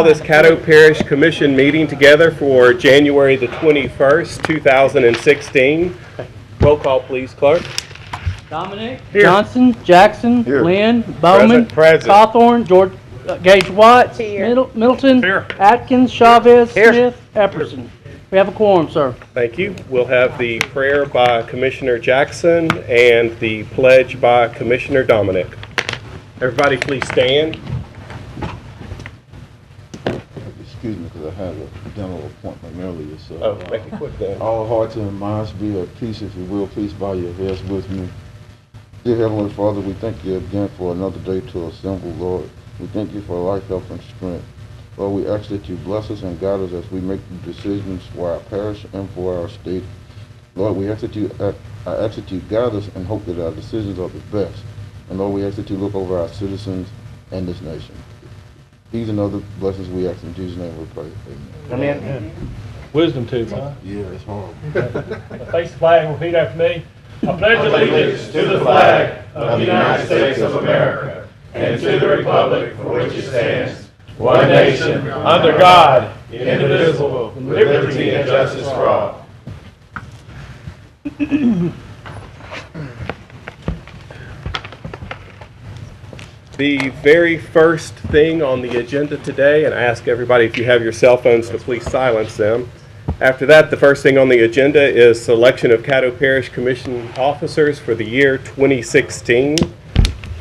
This Caddo Parish Commission meeting together for January the 21st, 2016. Roll call, please, Clerk. Dominic, here. Johnson, Jackson, Here. Lynn, Bowman, Present. Cawthorn, George, Gage Watts, Middleton, Here. Atkins, Chavez, Smith, Epperson. We have a quorum, sir. Thank you. We'll have the prayer by Commissioner Jackson and the pledge by Commissioner Dominic. Everybody please stand. Excuse me, because I had a dental appointment earlier, so. Oh, make it quick then. All hearts and minds be at peace, if you will. Please bow your heads with me. Dear Heavenly Father, we thank you again for another day to assemble, Lord. We thank you for life, health, and strength. Lord, we ask that you bless us and guide us as we make the decisions for our parish and for our state. Lord, we ask that you guide us and hope that our decisions are the best. And Lord, we ask that you look over our citizens and this nation. These and other blessings we ask in Jesus' name we pray. Amen. Amen. Wisdom tooth, huh? Yeah, it's horrible. Face the flag, repeat after me. I pledge allegiance to the flag of the United States of America and to the republic for which it stands, one nation, under God, indivisible, with liberty and justice for all. The very first thing on the agenda today, and I ask everybody if you have your cell phones to please silence them. After that, the first thing on the agenda is selection of Caddo Parish Commission officers for the year 2016.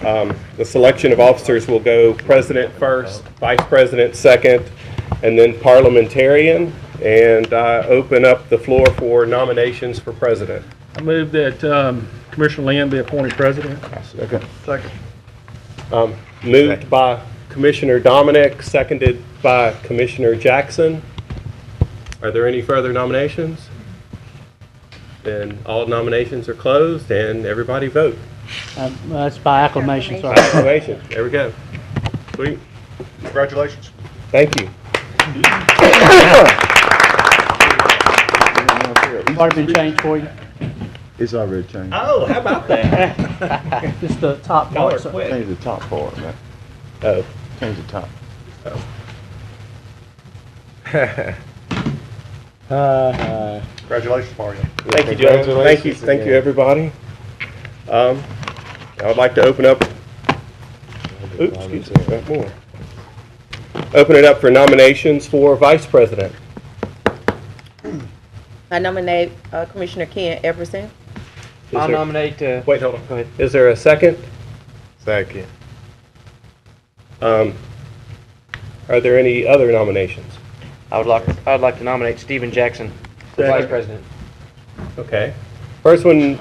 The selection of officers will go President first, Vice President second, and then Parliamentarian. And I open up the floor for nominations for President. I move that Commissioner Lynn be appointed President. Second. Moved by Commissioner Dominic, seconded by Commissioner Jackson. Are there any further nominations? Then all nominations are closed and everybody vote. That's by acclamation, sir. Acclamation. There we go. Sweet. Congratulations. Thank you. It's already been changed for you. It's already changed. Oh, how about that? Just the top part, sir. Change the top part, man. Oh. Change the top. Congratulations, Mario. Thank you, Joe. Thank you, everybody. I would like to open up. Oops, excuse me, got more. Open it up for nominations for Vice President. I nominate Commissioner Ken Epperson. I'll nominate. Wait, hold on. Go ahead. Is there a second? Second. Are there any other nominations? I'd like to nominate Stephen Jackson for Vice President. Okay. First one,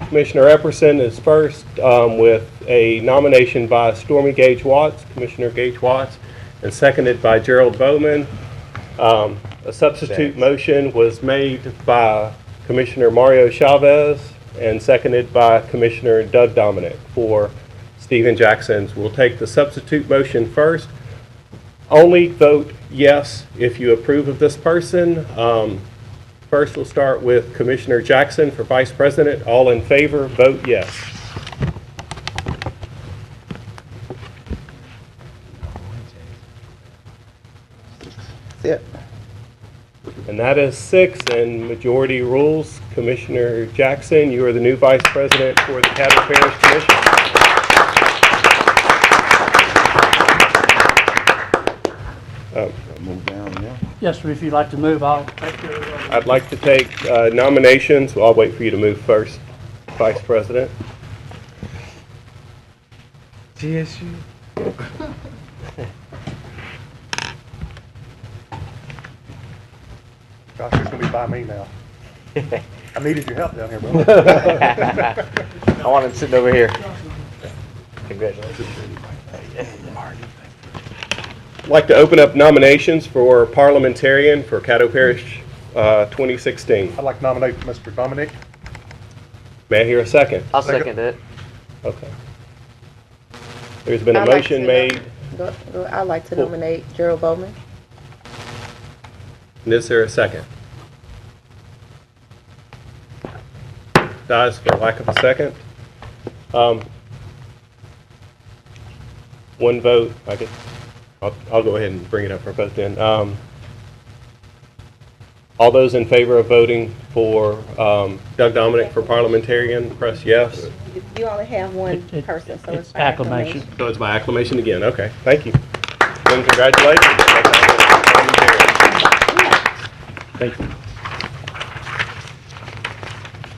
Commissioner Epperson is first with a nomination by Stormy Gage Watts, Commissioner Gage Watts, and seconded by Gerald Bowman. A substitute motion was made by Commissioner Mario Chavez and seconded by Commissioner Doug Dominic for Stephen Jackson's. We'll take the substitute motion first. Only vote yes if you approve of this person. First, we'll start with Commissioner Jackson for Vice President. All in favor, vote yes. That's it. And that is 6, and majority rules. Commissioner Jackson, you are the new Vice President for the Caddo Parish Commission. Move down now. Yes, sir, if you'd like to move, I'll. I'd like to take nominations. Well, I'll wait for you to move first, Vice President. GSU. Gosh, it's going to be by me now. I needed your help down here, bro. I want him sitting over here. Congratulations. I'd like to open up nominations for Parliamentarian for Caddo Parish 2016. I'd like to nominate Mr. Dominic. May I hear a second? I'll second it. Okay. There's been a I'd like motion to made. I'd like to nominate Gerald Bowman. And is there a second? Dies for lack of a second. One vote. I guess I'll go ahead and bring it up for a vote then. All those in favor of voting for Doug Dominic for parliamentarian, press yes. You only have one It- person, so it's it's by acclamation. So it's by acclamation again. Okay, thank you. And congratulations. Thank you.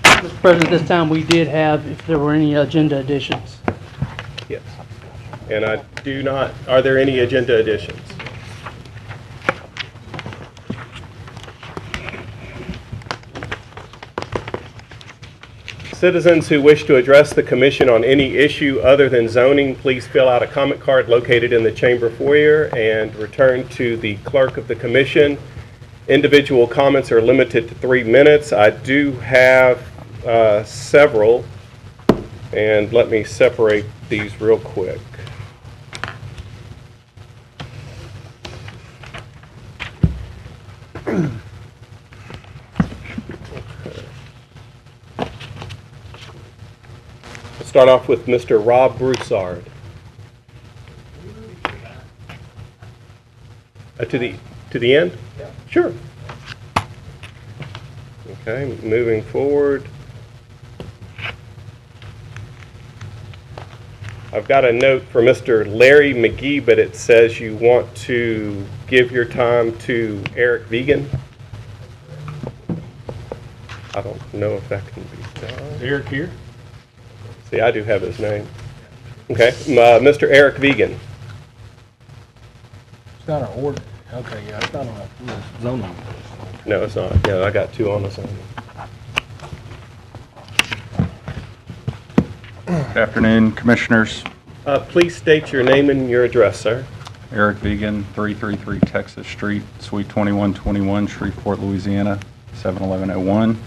Mr. President, this time we did have, if there were any agenda additions. Yes. And I do not, are there any agenda additions? Citizens who wish to address the commission on any issue other than zoning, please fill out a comment card located in the chamber foyer and return to the clerk of the commission. Individual comments are limited to 3 minutes. I do have several, and let me separate these real quick. We'll start off with Mr. Rob Broussard. To the end? Yeah. Sure. Okay, moving forward. I've got a note for Mr. Larry McGee, but it says you want to give your time to Eric Vegan. I don't know if that can be done. Eric here? See, I do have his name. Okay, Mr. Eric Vegan. It's not an order. Okay, yeah, it's not on a zoning. No, it's not. Yeah, I got 2 on this one. Good afternoon, Commissioners. Please state your name and your address, sir. Eric Vegan, 333 Texas Street, Suite 2121, Shreveport, Louisiana, 71101.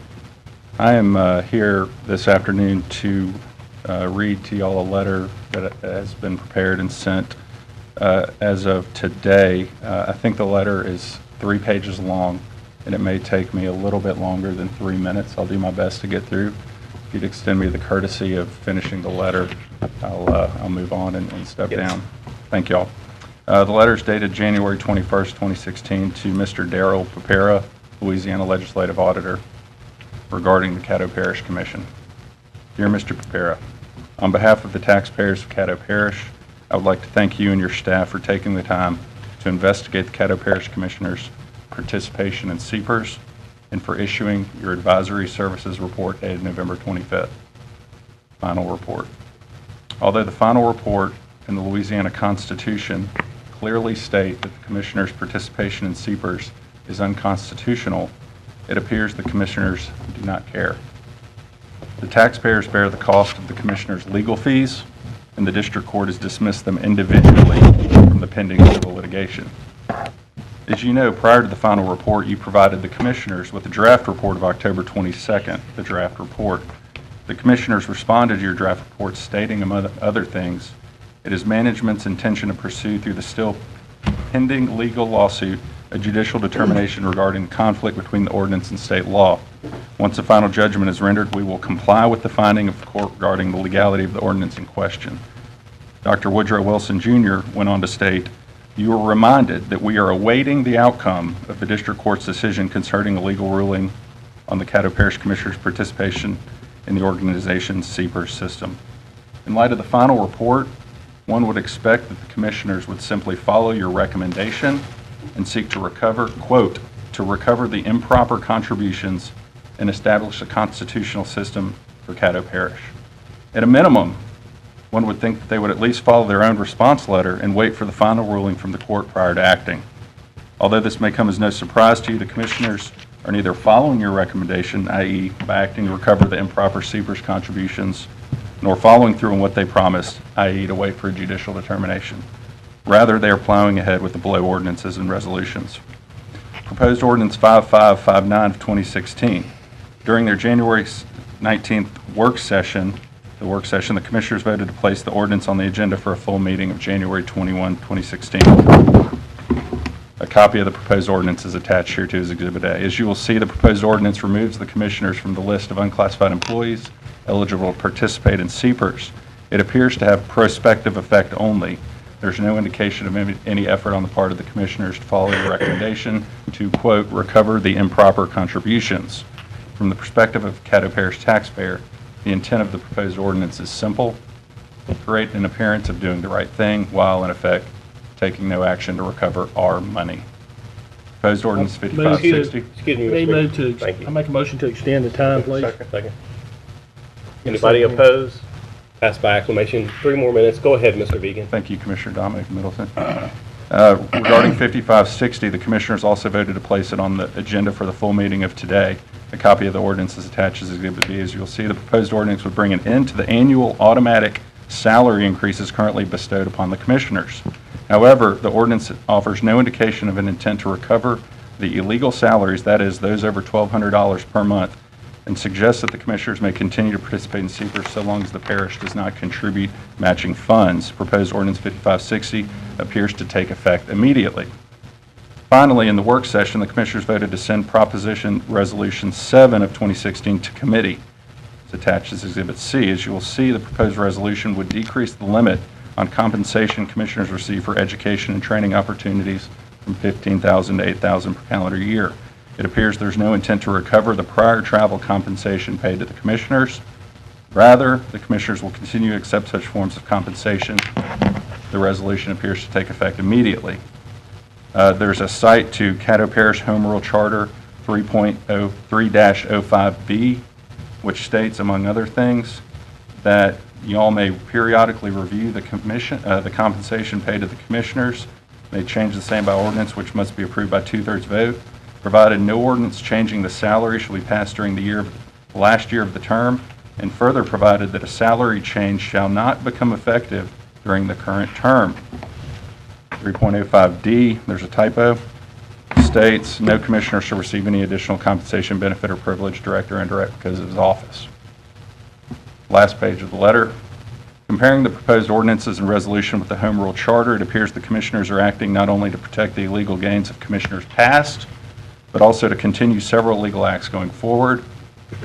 I am here this afternoon to read to y'all a letter that has been prepared and sent as of today. I think the letter is 3 pages long, and it may take me a little bit longer than 3 minutes. I'll do my best to get through. If you'd extend me the courtesy of finishing the letter, I'll move on and step down. Thank y'all. The letter is dated January 21st, 2016 to Mr. Darrell Pepera, Louisiana Legislative Auditor, regarding the Caddo Parish Commission. Dear Mr. Pepera, on behalf of the taxpayers of Caddo Parish, I would like to thank you and your staff for taking the time to investigate the Caddo Parish Commissioners' participation in CPCRS and for issuing your advisory services report dated November 25th. Final report. Although the final report and the Louisiana Constitution clearly state that the Commissioners' participation in CPCRS is unconstitutional, it appears the Commissioners do not care. The taxpayers bear the cost of the Commissioners' legal fees, and the District Court has dismissed them individually from the pending civil litigation. As you know, prior to the final report, you provided the Commissioners with the draft report of October 22nd, the draft report. The Commissioners responded to your draft report stating, among other things, it is management's intention to pursue through the still pending legal lawsuit a judicial determination regarding the conflict between the ordinance and state law. Once a final judgment is rendered, we will comply with the finding of the court regarding the legality of the ordinance in question. Dr. Woodrow Wilson Jr. went on to state, you are reminded that we are awaiting the outcome of the District Court's decision concerning a legal ruling on the Caddo Parish Commissioner's participation in the organization's CPCRS system. In light of the final report, one would expect that the Commissioners would simply follow your recommendation and seek to recover, quote, to recover the improper contributions and establish a constitutional system for Caddo Parish. At a minimum, one would think that they would at least follow their own response letter and wait for the final ruling from the court prior to acting. Although this may come as no surprise to you, the Commissioners are neither following your recommendation, i.e. by acting to recover the improper CPCRS contributions, nor following through on what they promised, i.e. to wait for a judicial determination. Rather, they are plowing ahead with the below ordinances and resolutions. Proposed Ordinance 5559 of 2016. During their January 19th work session, the Commissioners voted to place the ordinance on the agenda for a full meeting of January 21, 2016. A copy of the proposed ordinance is attached here to as Exhibit A. As you will see, the proposed ordinance removes the Commissioners from the list of unclassified employees eligible to participate in CPCRS. It appears to have prospective effect only. there's no indication of any effort on the part of the commissioners to follow the recommendation to, quote, recover the improper contributions. From the perspective of Caddo Parish taxpayer, the intent of the proposed ordinance is simple: create an appearance of doing the right thing while, in effect, taking no action to recover our money. Proposed ordinance 5560. Excuse me, They Mr. move Beacon. to, Thank you. I make a motion to extend the time, please. Second. Anybody opposed? Passed by acclamation. 3 more minutes. Go ahead, Mr. Vegan. Thank you, Commissioner Dominic Middleton. Regarding 5560, the Commissioners also voted to place it on the agenda for the full meeting of today. A copy of the ordinance is attached as Exhibit B. As you'll see, the proposed ordinance would bring an end to the annual automatic salary increases currently bestowed upon the Commissioners. However, the ordinance offers no indication of an intent to recover the illegal salaries, that is, those over $1,200 per month, and suggests that the Commissioners may continue to participate in CPCRS so long as the parish does not contribute matching funds. Proposed ordinance 5560 appears to take effect immediately. Finally, in the work session, the Commissioners voted to send Proposition Resolution 7 of 2016 to committee. It's attached as Exhibit C. As you will see, the proposed resolution would decrease the limit on compensation Commissioners receive for education and training opportunities from $15,000 to $8,000 per calendar year. It appears there's no intent to recover the prior travel compensation paid to the Commissioners. Rather, the Commissioners will continue to accept such forms of compensation. The resolution appears to take effect immediately. There's a cite to Caddo Parish Home Rule Charter 3.03-05B, which states, among other things, that y'all may periodically review the compensation paid to the Commissioners. May change the same by ordinance, which must be approved by 2/3 vote, provided no ordinance changing the salary shall be passed during the last year of the term, and further provided that a salary change shall not become effective during the current term. 3.05D, there's a typo, states no commissioner shall receive any additional compensation, benefit, or privilege, direct or indirect, because of his office. Last page of the letter. Comparing the proposed ordinances and resolution with the Home Rule Charter, it appears the Commissioners are acting not only to protect the illegal gains of Commissioners past, but also to continue several legal acts going forward.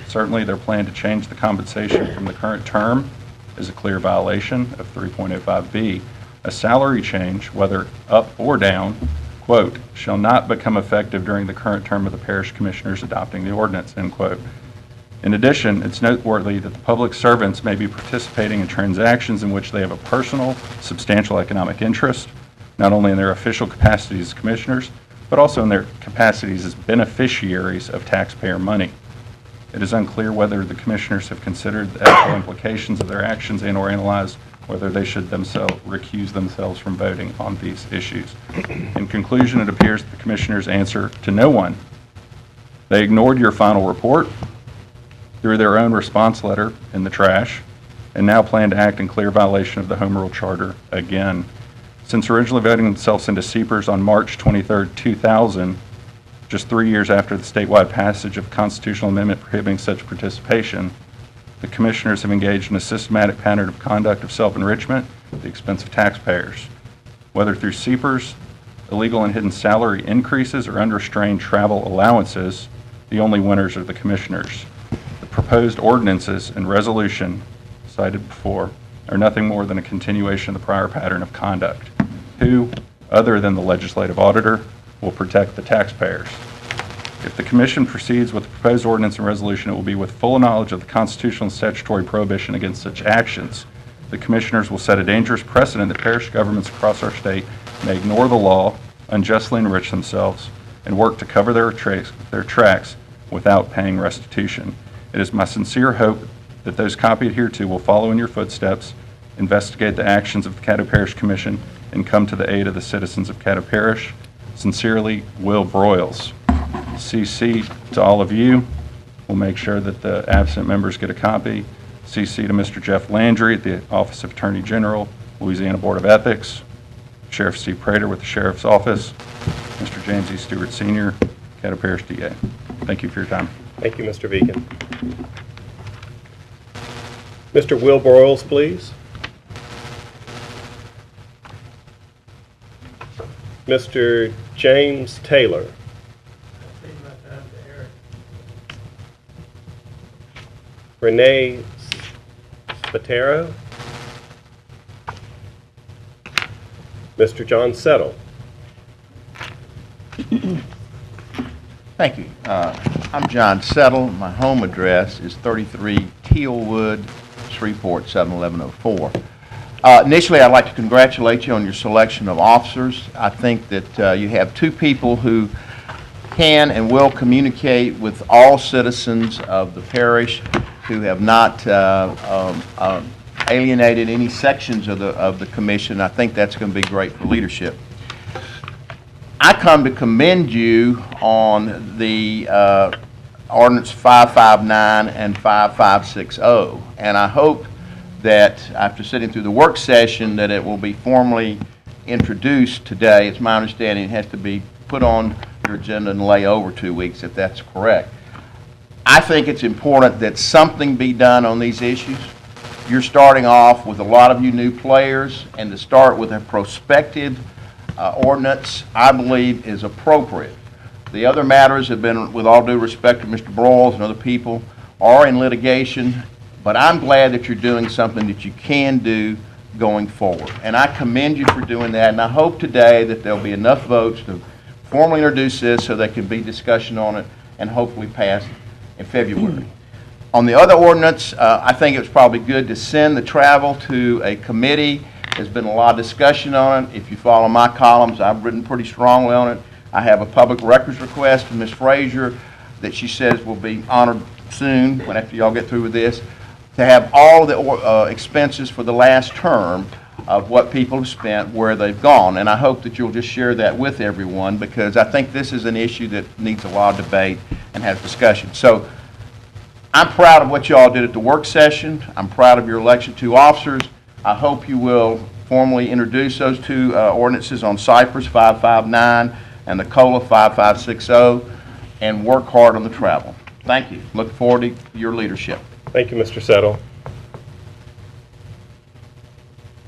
Certainly, their plan to change the compensation from the current term is a clear violation of 3.05B. A salary change, whether up or down, quote, shall not become effective during the current term of the Parish Commissioners adopting the ordinance, end quote. In addition, it's noteworthy that the public servants may be participating in transactions in which they have a personal, substantial economic interest, not only in their official capacities as Commissioners, but also in their capacities as beneficiaries of taxpayer money. It is unclear whether the Commissioners have considered the ethical implications of their actions and/or analyzed whether they should themselves recuse themselves from voting on these issues. In conclusion, it appears that the Commissioners answer to no one. They ignored your final report, threw their own response letter in the trash, and now plan to act in clear violation of the Home Rule Charter again. Since originally voting themselves into CPCRS on March 23, 2000, just 3 years after the statewide passage of a constitutional amendment prohibiting such participation, the Commissioners have engaged in a systematic pattern of conduct of self-enrichment at the expense of taxpayers. Whether through CPCRS, illegal and hidden salary increases, or unrestrained travel allowances, the only winners are the Commissioners. The proposed ordinances and resolution cited before are nothing more than a continuation of the prior pattern of conduct. Who, other than the legislative auditor, will protect the taxpayers? If the Commission proceeds with the proposed ordinance and resolution, it will be with full knowledge of the constitutional and statutory prohibition against such actions. The Commissioners will set a dangerous precedent that parish governments across our state may ignore the law, unjustly enrich themselves, and work to cover their tracks without paying restitution. It is my sincere hope that those copied hereto will follow in your footsteps, investigate the actions of the Caddo Parish Commission, and come to the aid of the citizens of Caddo Parish. Sincerely, Will Broyles. CC to all of you. We'll make sure that the absent members get a copy. CC to Mr. Jeff Landry at the Office of Attorney General, Louisiana Board of Ethics, Sheriff Steve Prater with the Sheriff's Office, Mr. James E. Stewart Sr., Caddo Parish DA. Thank you for your time. Thank you, Mr. Beacon. Mr. Will Broyles, please. Mr. James Taylor. Renee Spatero. Mr. John Settle. Thank you. I'm John Settle. My home address is 33 Tealwood, Shreveport, 71104. Initially, I'd like to congratulate you on your selection of officers. I think that you have two people who can and will communicate with all citizens of the parish, who have not alienated any sections of the commission. I think that's going to be great for leadership. I come to commend you on the ordinance 559 and 5560, and I hope that after sitting through the work session that it will be formally introduced today. It's my understanding it has to be put on your agenda and lay over 2 weeks, if that's correct. I think it's important that something be done on these issues. You're starting off with a lot of you new players, and to start with a prospective ordinance, I believe, is appropriate. The other matters have been, with all due respect to Mr. Broyles and other people, are in litigation, but I'm glad that you're doing something that you can do going forward. And I commend you for doing that, and I hope today that there'll be enough votes to formally introduce this so there can be discussion on it and hopefully pass in February. On the other ordinance, I think it was probably good to send the travel to a committee. There's been a lot of discussion on it. If you follow my columns, I've written pretty strongly on it. I have a public records request from Ms. Frazier that she says will be honored soon, after y'all get through with this, to have all the expenses for the last term of what people have spent, where they've gone. And I hope that you'll just share that with everyone, because I think this is an issue that needs a lot of debate and has discussion. So I'm proud of what you all did at the work session. I'm proud of your election 2 officers. I hope you will formally introduce those 2 ordinances on Cypress 559 and the COLA 5560 and work hard on the travel. Thank you. Look forward to your leadership. Thank you, Mr. Settle.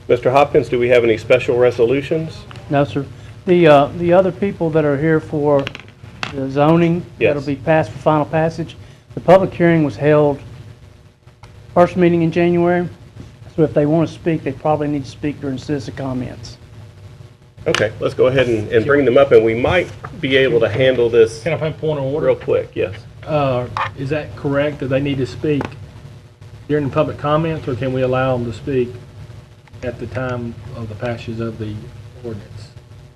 Mr. Hopkins, do we have any special resolutions? No, sir. The other people that are here for the zoning, Yes. that'll be passed for final passage. The public hearing was held first meeting in January, so if they want to speak, they probably need to speak during citizen comments. Okay, let's go ahead and bring them up, and we might be able to handle this Can I have a point of order? real quick. Yes. Is that correct, that they need to speak during the public comments, or can we allow them to speak at the time of the passage of the ordinance?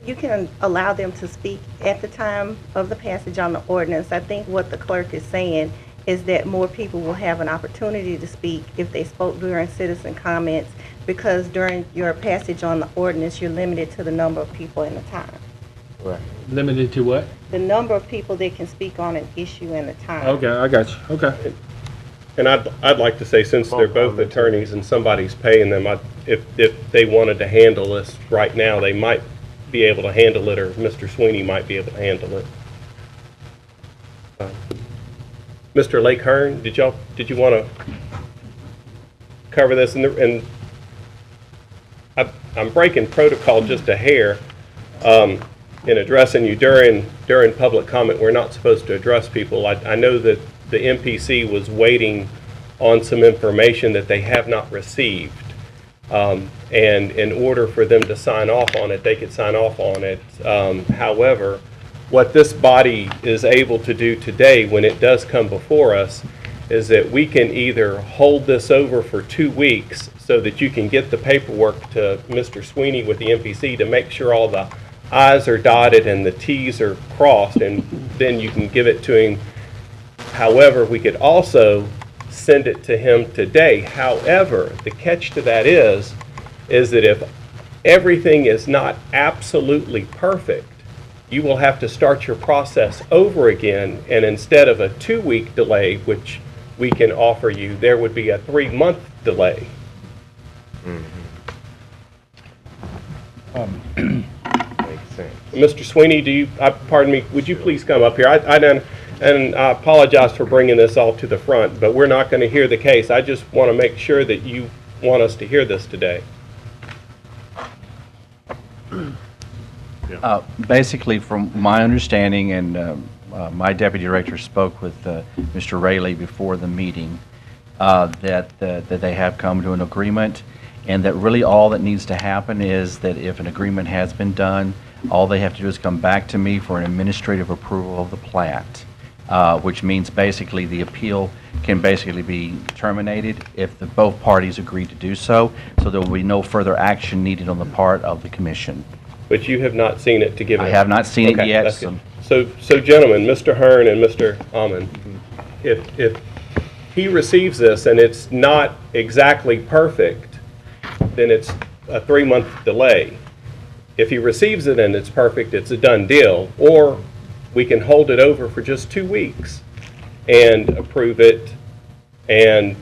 You can allow them to speak at the time of the passage on the ordinance. I think what the clerk is saying is that more people will have an opportunity to speak if they spoke during citizen comments, because during your passage on the ordinance, you're limited to the number of people in the time. Right. Limited to what? The number of people that can speak on an issue in the time. Okay, I got you. Okay. And I'd like to say, since they're both attorneys and somebody's paying them, if they wanted to handle this right now, they might be able to handle it, or Mr. Sweeney might be able to handle it. Mr. Lake Hearn, did you want to cover this? And I'm breaking protocol just a hair in addressing you during public comment. We're not supposed to address people. I know that the MPC was waiting on some information that they have not received. And in order for them to sign off on it, they could sign off on it. However, what this body is able to do today, when it does come before us, is that we can either hold this over for 2 weeks so that you can get the paperwork to Mr. Sweeney with the MPC to make sure all the I's are dotted and the T's are crossed, and then you can give it to him. However, we could also send it to him today. However, the catch to that is that if everything is not absolutely perfect, you will have to start your process over again, and instead of a 2-week delay, which we can offer you, there would be a 3-month delay. Makes sense. Mr. Sweeney, pardon me, would you please come up here? And I apologize for bringing this all to the front, but we're not going to hear the case. I just want to make sure that you want us to hear this today. Basically, from my understanding, and my deputy director spoke with Mr. Rayleigh before the meeting, that they have come to an agreement, and that really all that needs to happen is that if an agreement has been done, all they have to do is come back to me for an administrative approval of the plat, which means basically the appeal can basically be terminated if both parties agree to do so. So there will be no further action needed on the part of the commission. But you have not seen it to give it? I have not seen it Okay, yet. that's good. So gentlemen, Mr. Hearn and Mr. Almond, if he receives this and it's not exactly perfect, then it's a 3-month delay. If he receives it and it's perfect, it's a done deal. Or we can hold it over for just 2 weeks and approve it, and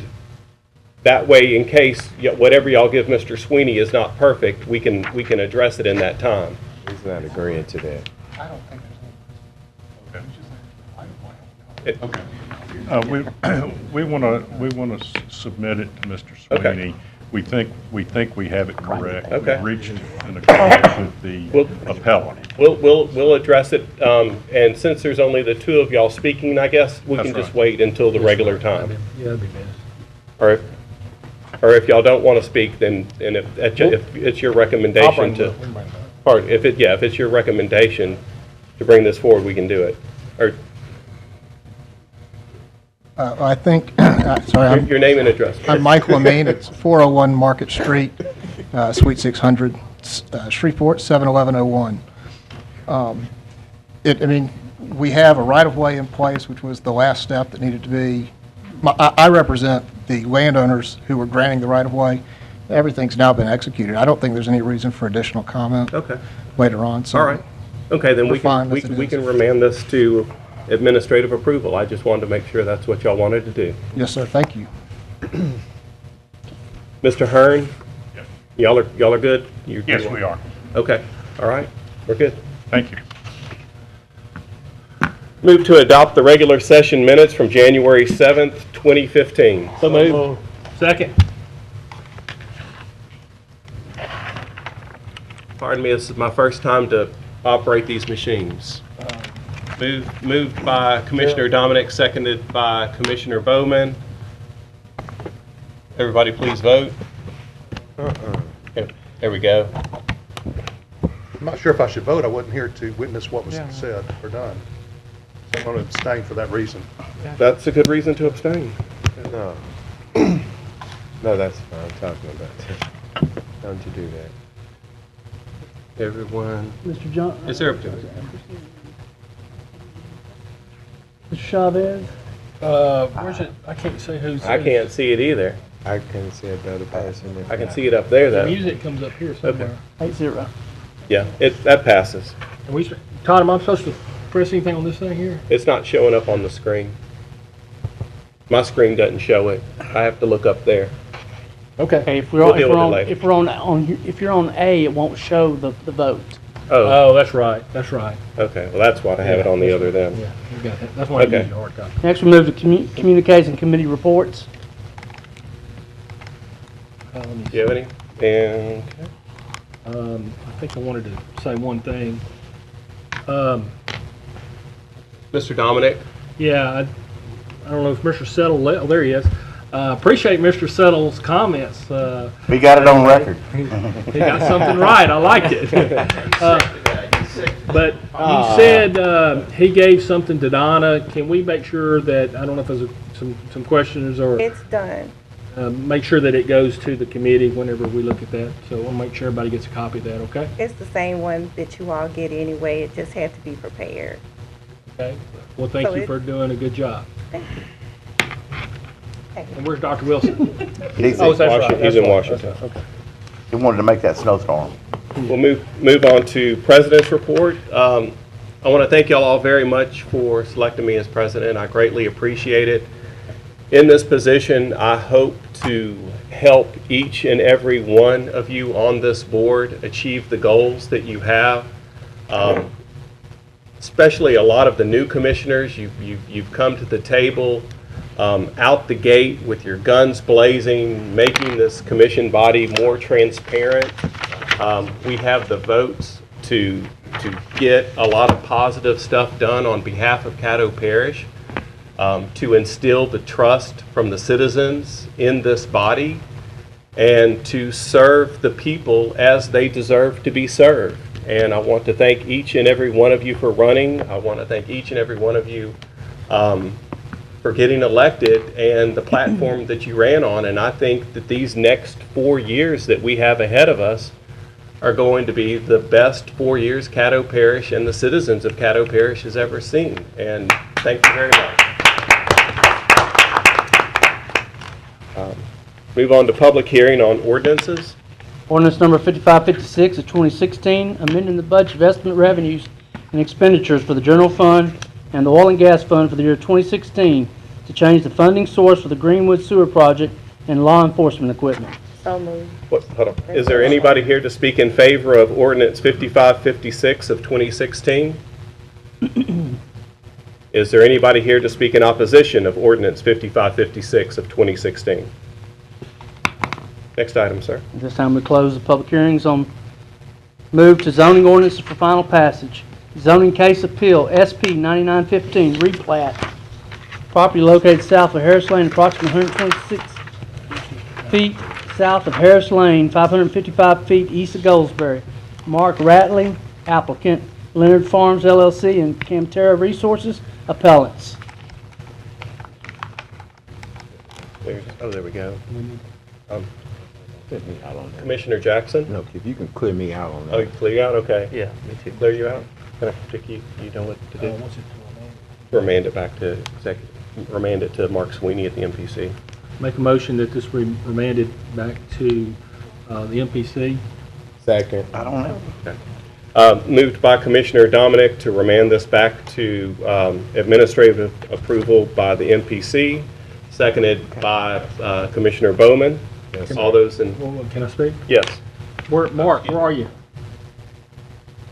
that way, in case whatever y'all give Mr. Sweeney is not perfect, we can address it in that time. He's not agreeing to that. We want to submit it to Mr. Okay. Sweeney. We think we have it correct. Okay. We've reached an agreement with the appellant. We'll address it, and since there's only the two of y'all speaking, I guess we can That's just right. wait until the regular time. Yeah, that'd be best. Or if y'all don't want to speak, then if it's your recommendation to, if it's your recommendation to bring this forward, we can do it. Or I think, sorry, your name and address. I'm Michael Amin. It's 401 Market Street, Suite 600, Shreveport, 71101. I mean, we have a right-of-way in place, which was the last step that needed to be. I represent the landowners who were granting the right-of-way. Everything's now been executed. I don't think there's any reason for additional comment Okay. later on. So All right. Okay, then we're we fine can, as it we is. can remand this to administrative approval. I just wanted to make sure that's what y'all wanted to do. Yes, sir. Thank you. Mr. Hearn? Yes. Y'all are good? Yes, we are. Okay, all right, we're good. Thank you. Move to adopt the regular session minutes from January 7th, 2015. So move. Second. Pardon me, this is my first time to operate these machines. Moved by Commissioner Dominic, seconded by Commissioner Bowman. Everybody please vote. There we go. I'm not sure if I should vote. I wasn't here to witness what was said or done. So I'm going to abstain for that reason. That's a good reason to abstain. No. No, that's fine. I'm talking about. Don't you do that? Everyone, Mr. John, is there a, Mr. Chavez? Where's it? I can't say who's. I can't see it either. I can see a better person. I can see it up there The though. music comes up here somewhere. 8-0. Yeah, that passes. And Todd, am I supposed to press anything on this thing here? It's not showing up on the screen. My screen doesn't show it. I have to look up there. Okay. Okay, if We'll deal with it later. if you're on A, it won't show the vote. Oh, Oh, that's right. That's right. okay. Well, that's why I have it on the other then. Yeah, you got that. That's why I Okay. use your hard copy. Next, we move to communication committee reports. Let me Do you have any? And, I think I wanted to say one thing. Mr. Dominic? Yeah, I don't know if Mr. Settle, oh, there he is. Appreciate Mr. Settle's comments. We got it on record. He got something right. I liked it. But you said he gave something to Donna. Can we make sure that, I don't know if there's some questions or It's done. make sure that it goes to the committee whenever we look at that. So we'll make sure everybody gets a copy of that, okay? It's the same one that you all get anyway. It just had to be prepared. Okay. Well, thank So you it- for doing a good job. Thank you. Okay. And where's Dr. Wilson? He's Oh, that's right. Washington. That's He's in right. Washington. That's right. Okay. He wanted to make that snowstorm. We'll move on to President's Report. I want to thank y'all all very much for selecting me as president. I greatly appreciate it. In this position, I hope to help each and every one of you on this board achieve the goals that you have. Especially a lot of the new commissioners, you've come to the table out the gate with your guns blazing, making this commission body more transparent. We have the votes to get a lot of positive stuff done on behalf of Caddo Parish, to instill the trust from the citizens in this body, and to serve the people as they deserve to be served. And I want to thank each and every one of you for running. I want to thank each and every one of you for getting elected and the platform that you ran on. And I think that these next 4 years that we have ahead of us are going to be the best 4 years Caddo Parish and the citizens of Caddo Parish has ever seen. And thank you very much. Move on to public hearing on ordinances. Ordinance number 5556 of 2016, amending the budget of estimate revenues and expenditures for the general fund and the oil and gas fund for the year 2016 to change the funding source for the Greenwood Sewer Project and law enforcement equipment. So moved. Hold on. Is there anybody here to speak in favor of ordinance 5556 of 2016? Is there anybody here to speak in opposition of ordinance 5556 of 2016? Next item, sir. At this time, we close the public hearings on move to zoning ordinances for final passage. Zoning case appeal SP 9915 replat. Property located south of Harris Lane, approximately 126 feet south of Harris Lane, 555 feet east of Goldsberry. Mark Ratley, applicant. Leonard Farms LLC and Camterra Resources, appellants. There we go. Commissioner Jackson? No, if you can clear me out on that. Oh, you clear you out? Okay. Yeah, me too. Clear you out? Can I pick you? You know what to do? Remand it back to executive. Remand it to Mark Sweeney at the MPC. Make a motion that this be remanded back to the MPC. Second. I don't know. Okay. Moved by Commissioner Dominic to remand this back to administrative approval by the MPC. Seconded by Commissioner Bowman. Yes. All those in... Can I speak? Yes. Mark, where are you?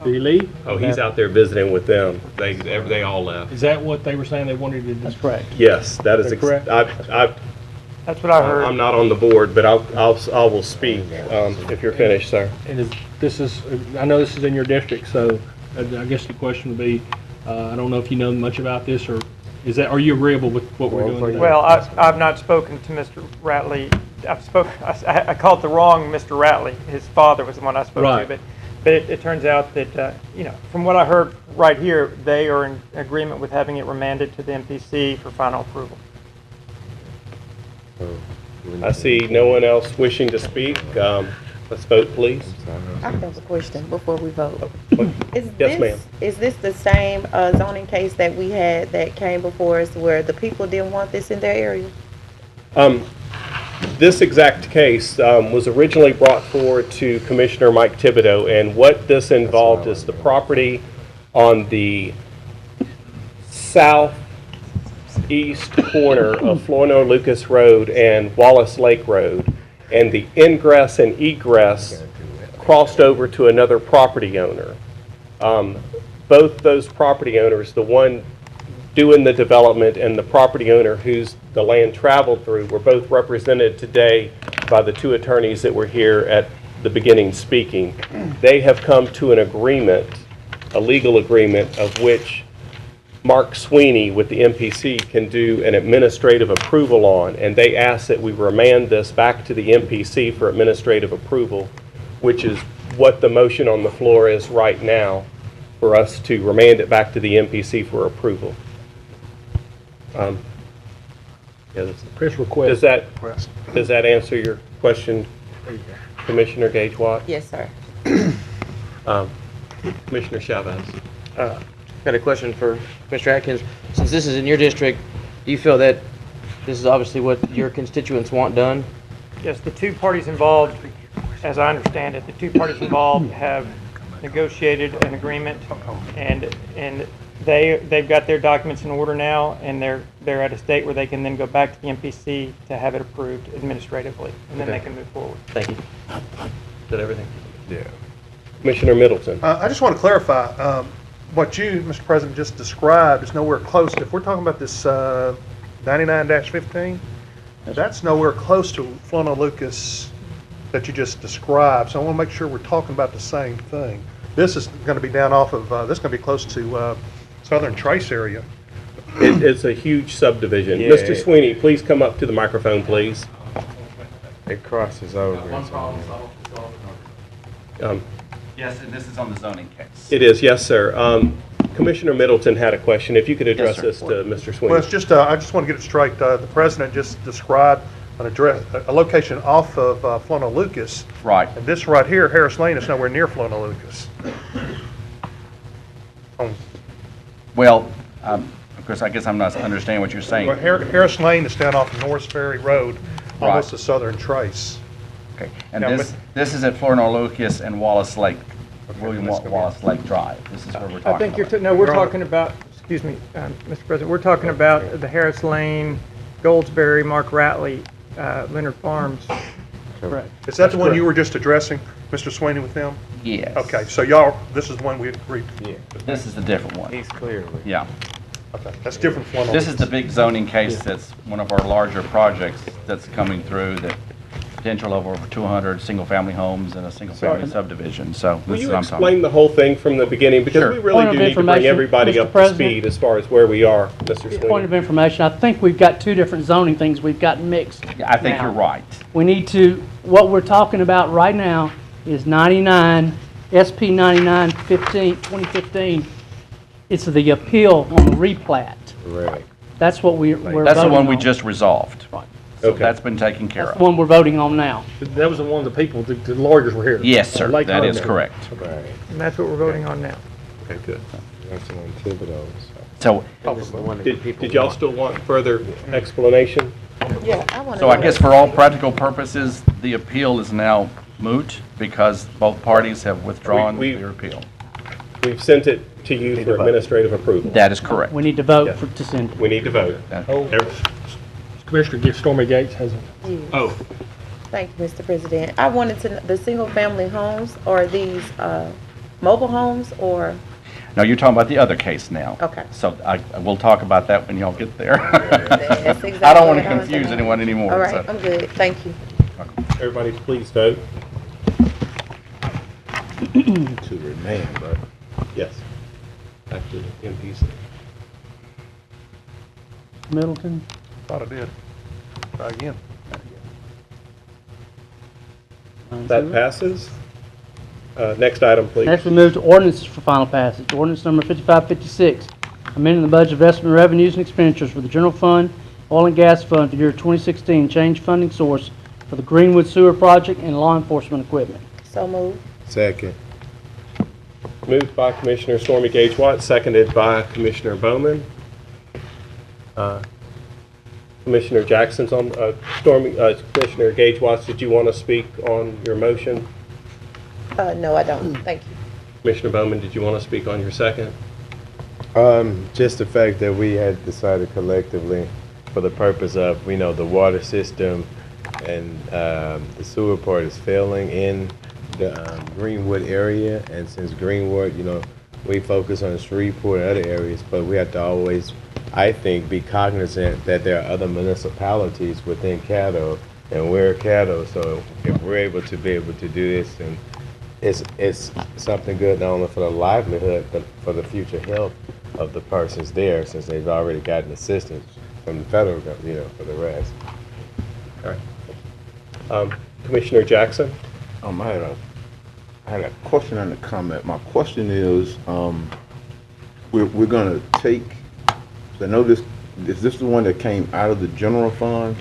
Did he leave? Oh, he's out there visiting with them. They all left. Is that what they were saying they wanted to do? That's correct. Yes, that is correct. That's what I heard. I'm not on the board, but I will speak if you're finished, sir. And I know this is in your district, so I guess the question would be, I don't know if you know much about this, or are you agreeable with what we're doing today? Well, I've not spoken to Mr. Ratley. I called the wrong Mr. Ratley. His father was the one I spoke to, but it turns out that, from what I heard right here, they are in agreement with having it remanded to the MPC for final approval. I see no one else wishing to speak. Let's vote, please. I have a question before we vote. Yes, ma'am. Is this the same zoning case that we had that came before us where the people didn't want this in their area? This exact case was originally brought forward to Commissioner Mike Thibodeau, and what this involved is the property on the southeast corner of Flournoy Lucas Road and Wallace Lake Road, and the ingress and egress crossed over to another property owner. Both those property owners, the one doing the development and the property owner whose the land traveled through, were both represented today by the two attorneys that were here at the beginning speaking. They have come to an agreement, a legal agreement, of which Mark Sweeney with the MPC can do an administrative approval on, and they ask that we remand this back to the MPC for administrative approval, which is what the motion on the floor is right now, for us to remand it back to the MPC for approval. Chris, request. Does that answer your question, Commissioner Gage-Watt? Yes, sir. Commissioner Chavez. Got a question for Mr. Atkins. Since this is in your district, do you feel that this is obviously what your constituents want done? Yes, the two parties involved, as I understand it, the two parties involved have negotiated an agreement, and they've got their documents in order now, and they're at a state where they can then go back to the MPC to have it approved administratively, and then they can move forward. Thank you. Is that everything? Yeah. Commissioner Middleton. I just want to clarify, what you, Mr. President, just described is nowhere close. If we're talking about this 99-15, that's nowhere close to Flournoy Lucas that you just described. So I want to make sure we're talking about the same thing. This is going to be down off of, this is going to be close to Southern Trace area. It's a huge subdivision. Yeah. Mr. Sweeney, please come up to the microphone, please. It crosses over. Yes, and this is on the zoning case. It is, yes, sir. Commissioner Middleton had a question. If you could address sir. this to Mr. Sweeney. Well, it's just, I just want to get it straight. The president just described an address, a location off of Flona Lucas. Right. And this right here, Harris Lane, is nowhere near Flona Lucas. Well, of course, I guess I'm not understanding what you're saying. Well, Harris Lane is down off Norris Ferry Road, almost Right. the southern trace. Okay, and Now, this is at Flournoy Lucas and Wallace Lake, William let's go Wallace Lake Drive. This is where we're I talking think you're, about. no, we're talking about, excuse me, Mr. President, we're talking about the Harris Lane, Goldsberry, Mark Ratley, Leonard Farms. Correct. Is that the one you were just addressing, Mr. Sweeney, with them? Yes. Okay, so y'all, this is the one we agreed to. Yeah, This is the different one. he's clear with it. Yeah. Okay, that's different from Flona This is Lucas. the big zoning case that's one of our larger projects that's coming through, that potential of over 200 single-family homes and a single-family subdivision, so Will this is you what I'm talking explain about. the whole thing from the beginning? Because Sure. we really Point of do need to bring information, everybody Mr. up to President. speed as far as where we are, Mr. Point Sweeney. of information, I think we've got two different zoning things we've gotten mixed. I think now. you're right. We need to, what we're talking about right now is 99, SP 9915, 2015. It's the appeal on the replat. Right. That's what we're voting on. That's the one we just resolved. Right. So Okay. that's been taken care That's of. the one we're voting on now. That was the one of the people, the lawyers were here. Yes, sir, Lake that is Carmel. correct. Right. And that's what we're voting on now. Okay, good. That's the one Thibodeau's. So, This is the one that the people Did y'all want. still want further explanation? Yeah, I want to. so I guess for all practical purposes, the appeal is now moot because both parties have withdrawn We- their appeal. We've sent it to you for administrative approval. That is correct. We need to vote Yeah. to send it. We need to vote. Oh, Every- Commissioner Gift Stormy Gates has a Oh, Thank you, Mr. President. I wanted to, the single-family homes, are these mobile homes or, Now, you're talking about the other case now. Okay. So we'll talk about that when y'all get there. That's exactly I don't want to what I was confuse thinking. anyone anymore. all right, so. I'm good, thank you. everybody please vote. To remain, but Yes. Back to the MPs. Middleton? Thought I did. Try again. That passes. Next item, please. Next, we move to ordinances for final passage. Ordinance number 5556, amending the budget of estimate revenues and expenditures for the general fund, oil and gas fund for year 2016, change funding source for the Greenwood Sewer Project and law enforcement equipment. So moved. second. Moved by Commissioner Stormy Gage Watts, seconded by Commissioner Bowman. Commissioner Jackson's on, Commissioner Gage Watts, did you want to speak on your motion? No, I don't, thank you. Commissioner Bowman, did you want to speak on your second? Just the fact that we had decided collectively for the purpose of, the water system and the sewer part is failing in the Greenwood area. And since Greenwood, we focus on Shreveport and other areas, but we have to always, I think, be cognizant that there are other municipalities within Caddo, and we're Caddo. So if we're able to do this, and it's something good not only for the livelihood, but for the future health of the persons there, since they've already gotten assistance from the federal government, for the rest. All right. Commissioner Jackson? I had a question and a comment. My question is, we're gonna take, I know is this the one that came out of the general fund?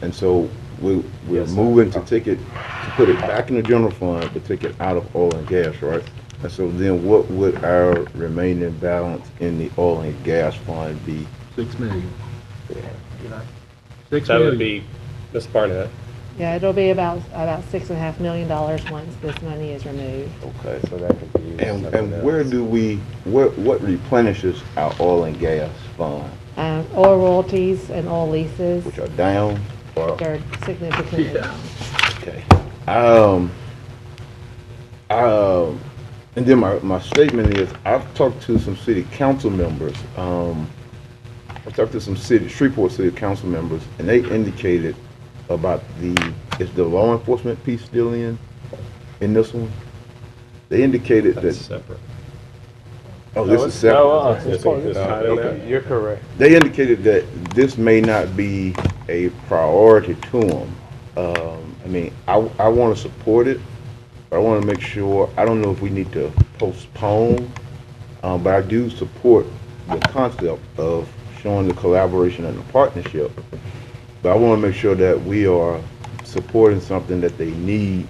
And so we're Yes, sir. moving to take it, to put it back in the general fund, but take it out of oil and gas, right? And so then what would our remaining balance in the oil and gas fund be? 6 million. 6 That would million. be Ms. Barnett. Yeah, it'll be about $6.5 million once this money is removed. Okay, so that could be. And where do what replenishes our oil and gas fund, Oil royalties and oil leases, which are down? Or, which are significantly down. okay. And then my statement is, I've talked to some city council members. I've talked to some Shreveport city council members, and they indicated about is the law enforcement piece still in this one? They indicated That's that, separate. oh, this is separate. It's tied in there. You're correct. They indicated that this may not be a priority to them. I mean, I want to support it, but I want to make sure, I don't know if we need to postpone, but I do support the concept of showing the collaboration and the partnership. But I want to make sure that we are supporting something that they need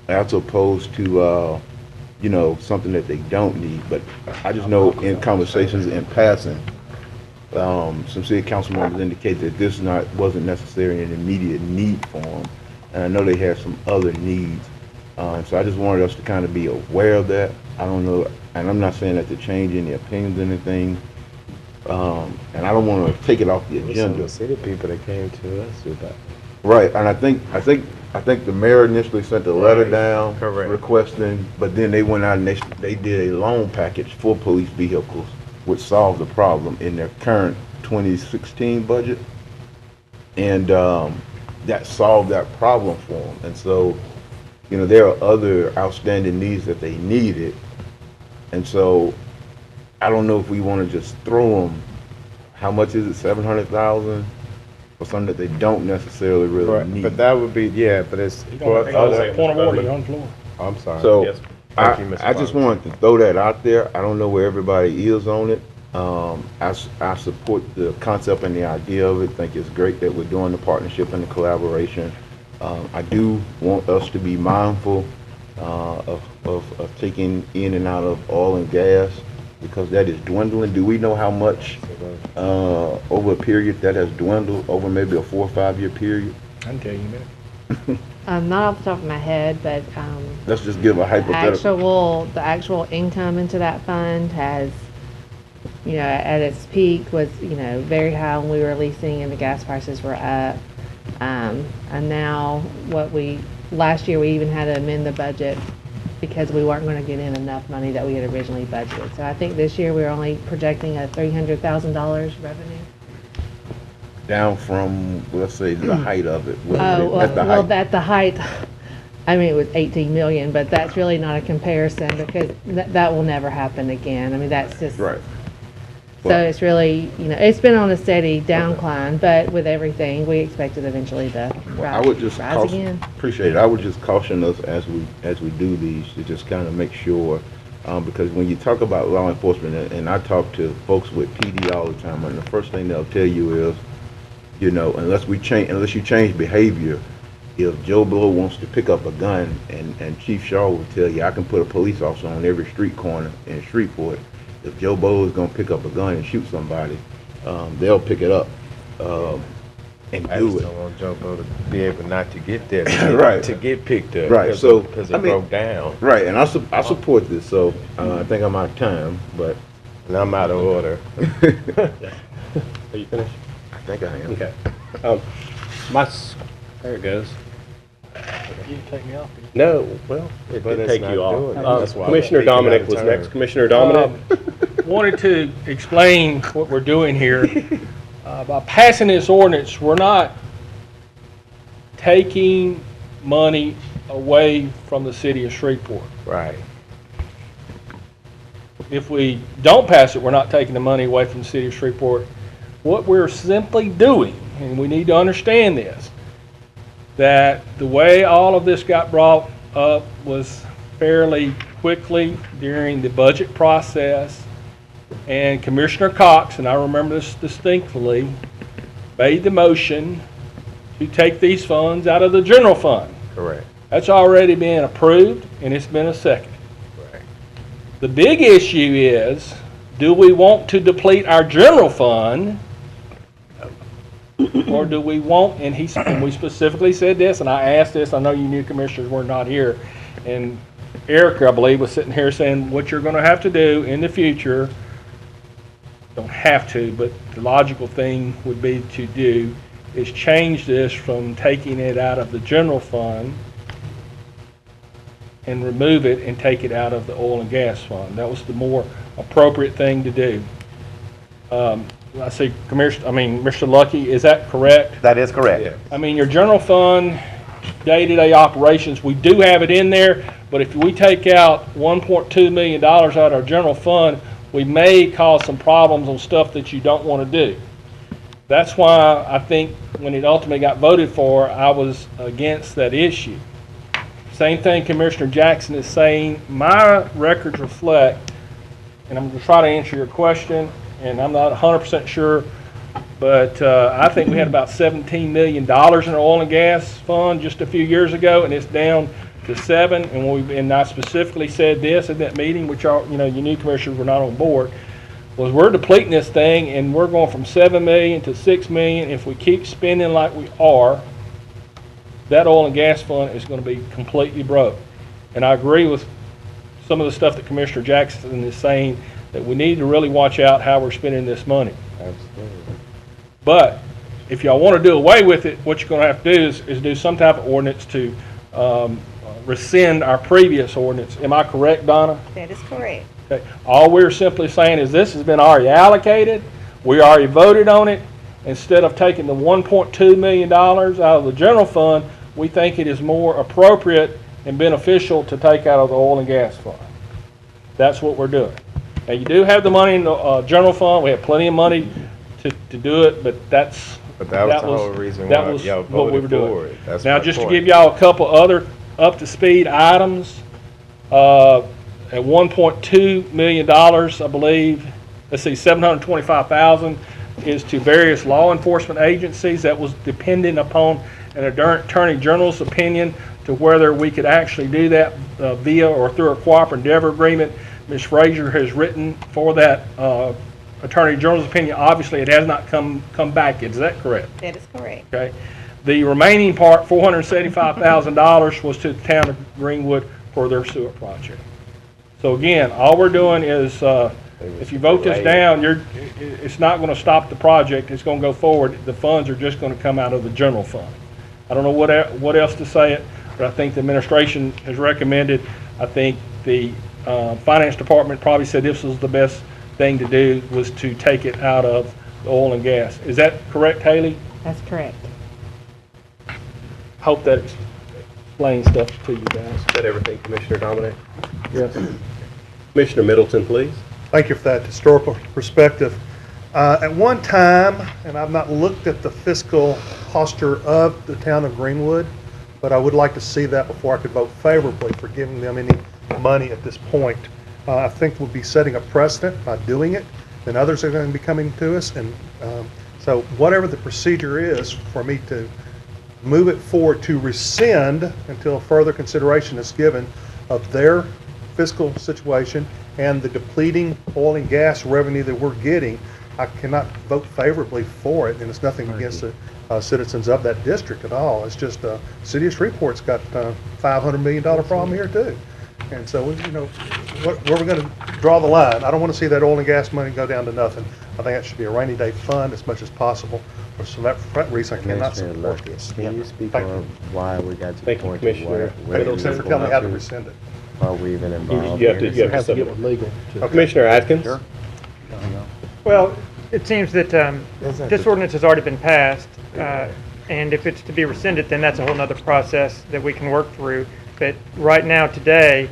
as opposed to, you know, something that they don't need. But I just know in conversations in passing, some city council members indicated that this wasn't necessarily an immediate need for them. And I know they have some other needs. So I just wanted us to kind of be aware of that. I don't know, and I'm not saying that to change any opinions or anything. And I don't want to take it off the agenda. The city people that came to us with that. Right, and I think the mayor initially sent a letter down requesting, but then they went out and they did a loan package for police vehicles, which solved the problem in their current 2016 budget, and that solved that problem for them. And so, you know, there are other outstanding needs that they needed, and so I don't know if we want to just throw them. How much is it? 700,000 for something that they don't necessarily really need. But that would be, yeah, but it's for other. Point of order, you're on the floor. I'm sorry. So Yes. Thank you, Mr. I just Barnes. wanted to throw that out there. I don't know where everybody is on it. I support the concept and the idea of it. Think it's great that we're doing the partnership and the collaboration. I do want us to be mindful of taking in and out of oil and gas, because that is dwindling. Do we know how much over a period that has dwindled, over maybe a 4 or 5 year period? I can tell you that. Not off the top of my head, but Let's just give a hypothetical. the actual income into that fund has, you know, at its peak was, you know, very high when we were leasing and the gas prices were up. And now last year we even had to amend the budget because we weren't going to get in enough money that we had originally budgeted. So I think this year we're only projecting a $300,000 revenue. Down from, let's say, the height of it. At the height, I mean, it was 18 million, but that's really not a comparison because that will never happen again. I mean, that's just. Right. So it's really, you know, it's been on a steady downcline, but with everything, we expect it eventually to rise again. Appreciate it. I would just caution us as we do these to just kind of make sure, because when you talk about law enforcement, and I talk to folks with PD all the time, and the first thing they'll tell you is, you know, unless you change behavior, if Joe Blow wants to pick up a gun, and Chief Shaw will tell you, I can put a police officer on every street corner in Shreveport. If Joe Blow is going to pick up a gun and shoot somebody, they'll pick it up and I do just it. don't want Joe Blow to be able not to get there, Right. to get picked up. Right. So because I it mean, broke down. Right, and I support this. So I think I'm out of time, but And I'm out of order. Are you finished? I think I am. Okay. There it goes. You take me off. No, well, it But did it's take not you off. doing it. That's why Commissioner I'm speaking Dominic out of was turn. next. Commissioner Dominic? Wanted to explain what we're doing here. By passing this ordinance, we're not taking money away from the city of Shreveport. Right. If we don't pass it, we're not taking the money away from the city of Shreveport. What we're simply doing, and we need to understand this, that the way all of this got brought up was fairly quickly during the budget process, and Commissioner Cox, and I remember this distinctly, made the motion to take these funds out of the general fund. Correct. That's already been approved, and it's been a second. Right. The big issue is, do we want to deplete our general fund, or do we want, and we specifically said this, and I asked this, I know you new commissioners were not here, and Eric, I believe, was sitting here saying what you're going to have to do in the future, don't have to, but the logical thing would be to do is change this from taking it out of the general fund and remove it and take it out of the oil and gas fund. That was the more appropriate thing to do. I see Mr. Lucky, is that correct? That is correct. Yeah. I mean, your general fund, day-to-day operations, we do have it in there, but if we take out $1.2 million out of our general fund, we may cause some problems on stuff that you don't want to do. That's why I think when it ultimately got voted for, I was against that issue. Same thing Commissioner Jackson is saying. My records reflect, and I'm going to try to answer your question, and I'm not 100% sure, but I think we had about $17 million in our oil and gas fund just a few years ago, and it's down to 7. And I specifically said this at that meeting, which you new commissioners were not on board, was we're depleting this thing, and we're going from 7 million to 6 million. If we keep spending like we are, that oil and gas fund is going to be completely broke. And I agree with some of the stuff that Commissioner Jackson is saying, that we need to really watch out how we're spending this money. Absolutely. But if y'all want to do away with it, what you're going to have to do is do some type of ordinance to rescind our previous ordinance. Am I correct, Donna? That is correct. Okay. All we're simply saying is this has been already allocated. We already voted on it. Instead of taking the $1.2 million out of the general fund, we think it is more appropriate and beneficial to take out of the oil and gas fund. That's what we're doing. Now, you do have the money in the general fund. We have plenty of money to do it, but that was the whole reason that why was y'all what we were voted for doing. it. That's Now, my just point. to give y'all a couple other up-to-speed items, at $1.2 million, I believe, let's see, $725,000 is to various law enforcement agencies. That was dependent upon an Attorney General's opinion to whether we could actually do that via or through a cooperative endeavor agreement. Ms. Frazier has written for that Attorney General's opinion. Obviously, it has not come back. Is that correct? That is correct. Okay. The remaining part, $475,000, was to the town of Greenwood for their sewer project. So again, all we're doing is, if you vote this down, it's not going to stop the project. It's going to go forward. The funds are just going to come out of the general fund. I don't know what else to say it, but I think the administration has recommended. I think the finance department probably said this was the best thing to do, was to take it out of the oil and gas. Is that correct, Haley? That's correct. Hope that explains stuff to you guys. Is that everything, Commissioner Dominic? Yes. Commissioner Middleton, please. Thank you for that historical perspective. At one time, and I've not looked at the fiscal posture of the town of Greenwood, but I would like to see that before I could vote favorably for giving them any money at this point. I think we'll be setting a precedent by doing it, and others are going to be coming to us. And so whatever the procedure is for me to move it forward to rescind until further consideration is given of their fiscal situation and the depleting oil and gas revenue that we're getting, I cannot vote favorably for it, and it's nothing against the citizens of that district at all. It's just City of Shreveport's got a $500 million problem here too. And so, where we're going to draw the line, I don't want to see that oil and gas money go down to nothing. I think that should be a rainy day fund as much as possible. So that reason, I cannot support this. Can you speak on why we got to the point Commissioner. Middleton, for telling me how to rescind it. Are we even involved? You have to get with legal. Commissioner Atkins? Sure. Well, it seems that this ordinance has already been passed, and if it's to be rescinded, then that's a whole nother process that we can work through. But right now, today,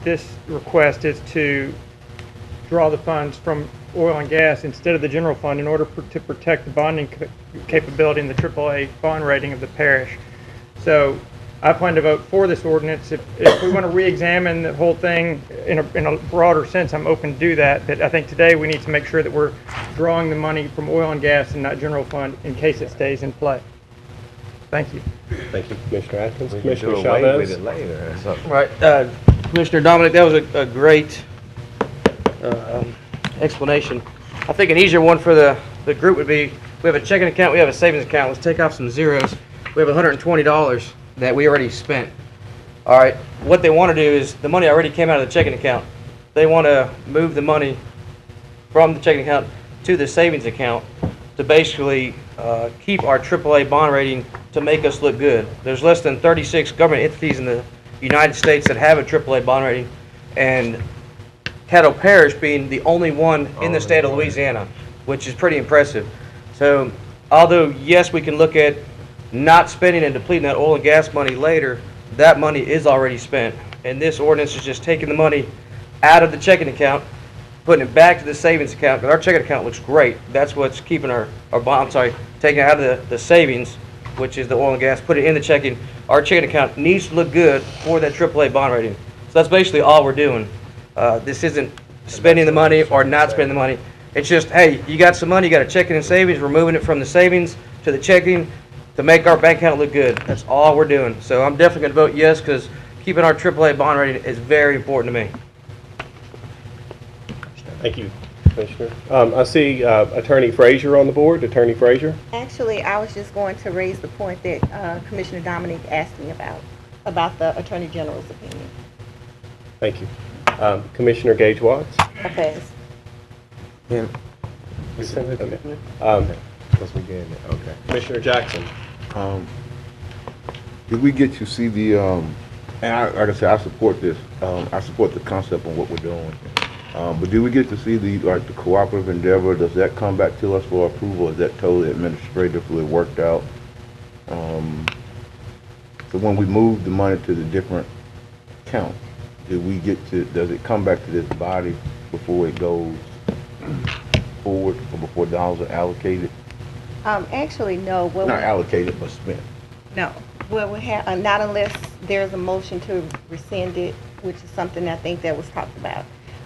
this request is to draw the funds from oil and gas instead of the general fund in order to protect the bonding capability and the AAA bond rating of the parish. So I plan to vote for this ordinance. If we want to re-examine the whole thing in a broader sense, I'm open to do that. But I think today we need to make sure that we're drawing the money from oil and gas and not general fund in case it stays in play. Thank you. Thank you, Commissioner Atkins. We can Commissioner do away with Chavez? it later or something. Right. Commissioner Dominic, that was a great explanation. I think an easier one for the group would be, we have a checking account, we have a savings account. Let's take off some zeros. We have $120 that we already spent. All right. What they want to do is, the money already came out of the checking account. They want to move the money from the checking account to the savings account to basically keep our AAA bond rating to make us look good. There's less than 36 government entities in the United States that have a AAA bond rating, and Caddo Parish being the only one in the state of Louisiana, which is pretty impressive. So, although yes, we can look at not spending and depleting that oil and gas money later, that money is already spent. And this ordinance is just taking the money out of the checking account putting it back to the savings account, because our checking account looks great. That's what's keeping our bond, I'm sorry, taking it out of the savings, which is the oil and gas, put it in the checking. Our checking account needs to look good for that AAA bond rating. So that's basically all we're doing. This isn't spending the money or not spending the money. It's just, hey, you got some money, you got a checking and savings, we're moving it from the savings to the checking to make our bank account look good. That's all we're doing. So I'm definitely going to vote yes, because keeping our AAA bond rating is very important to me. Thank you, Commissioner. I see Attorney Frazier on the board. Attorney Frazier? Actually, I was just going to raise the point that Commissioner Dominic asked me about the Attorney General's opinion. Thank you. Commissioner Gage Watts? I pass. Yeah. Okay. Commissioner Jackson? Did we get to see the, and like I said, I support this. I support the concept of what we're doing. But do we get to see the cooperative endeavor? Does that come back to us for approval? Is that totally administratively worked out? So when we move the money to the different accounts, does it come back to this body before it goes forward or before dollars are allocated? Actually, no. Not allocated, but spent. No. Well, we have, not unless there's a motion to rescind it, which is something I think that was talked about.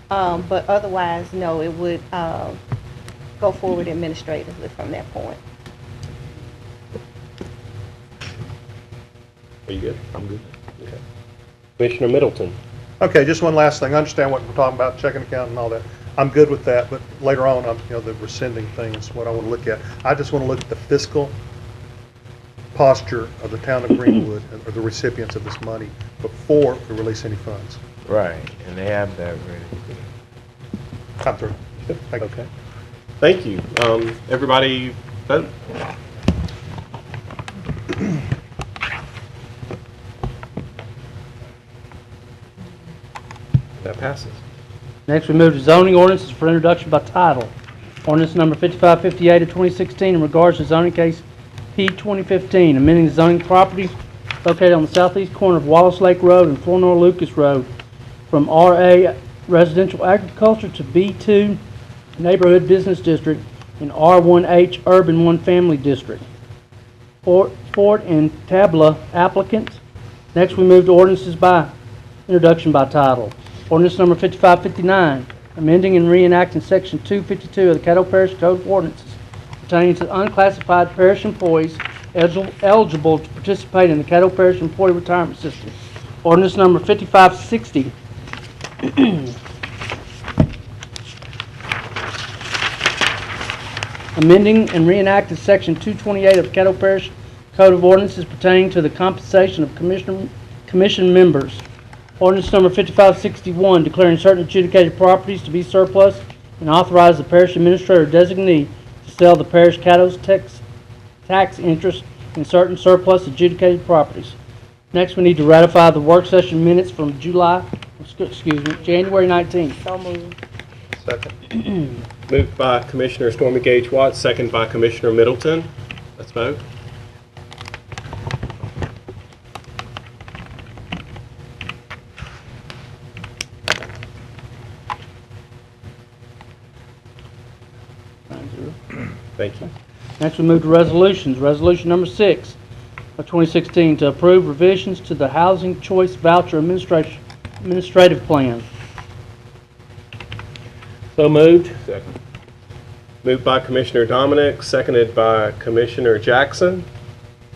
But otherwise, no, it would go forward administratively from that point. Are you good? I'm good. Okay. Commissioner Middleton? Okay, just one last thing. I understand what we're talking about, checking account and all that. I'm good with that, but later on, the rescinding thing is what I want to look at. I just want to look at the fiscal posture of the town of Greenwood or the recipients of this money before we release any funds. Right, and they have that ready. I'm through. Thank you. Okay. Thank you. Everybody vote. That passes. Next, we move to zoning ordinances for introduction by title. Ordinance number 5558 of 2016 in regards to zoning case P 2015, amending the zoning property located on the southeast corner of Wallace Lake Road and Flournoy Lucas Road from RA Residential Agriculture to B2 Neighborhood Business District and R1H Urban One Family District. Ford and Tabla applicants. Next, we move to ordinances by introduction by title. Ordinance number 5559, amending and reenacting section 252 of the Caddo Parish Code of Ordinances pertaining to unclassified parish employees eligible to participate in the Caddo Parish Employee Retirement System. Ordinance number 5560. Amending and reenacting section 228 of the Caddo Parish Code of Ordinances pertaining to the compensation of commission members. Ordinance number 5561, declaring certain adjudicated properties to be surplus and authorize the parish administrator designee to sell the parish Caddo's tax interest in certain surplus adjudicated properties. Next, we need to ratify the work session minutes from January 19th. So moved. Second. Moved by Commissioner Stormy Gage Watts, second by Commissioner Middleton. Let's vote. Thank you. Next, we move to resolutions. Resolution number 6 of 2016 to approve revisions to the Housing Choice Voucher Administrative Plan. So moved. Second. Moved by Commissioner Dominic, seconded by Commissioner Jackson.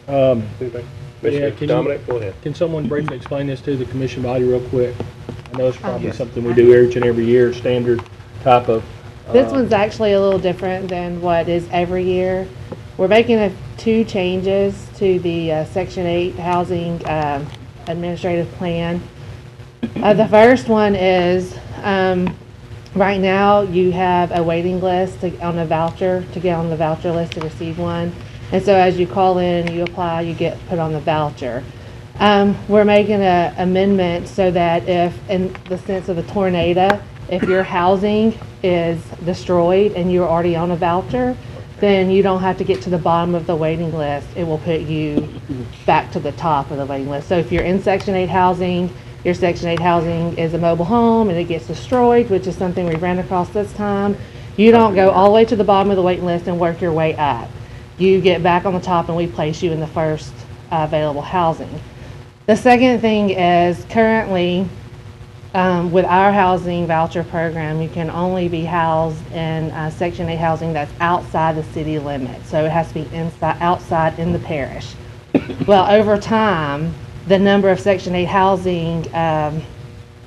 Commissioner Dominic, go ahead. Can someone briefly explain this to the commission body real quick? I know it's probably something we do each and every year, standard type of. This one's actually a little different than what is every year. We're making 2 changes to the Section 8 Housing Administrative Plan. The first one is right now you have a waiting list to get on the voucher list to receive one. And so as you call in and you apply, you get put on the voucher. We're making an amendment so that if, in the sense of a tornado, if your housing is destroyed and you're already on a voucher, then you don't have to get to the bottom of the waiting list. It will put you back to the top of the waiting list. So if you're in Section 8 housing your Section 8 housing is a mobile home and it gets destroyed, which is something we ran across this time, you don't go all the way to the bottom of the waiting list and work your way up. You get back on the top and we place you in the first available housing. The second thing is currently with our housing voucher program, you can only be housed in Section 8 housing that's outside the city limits. So it has to be outside in the parish. Well, over time, the number of Section 8 housing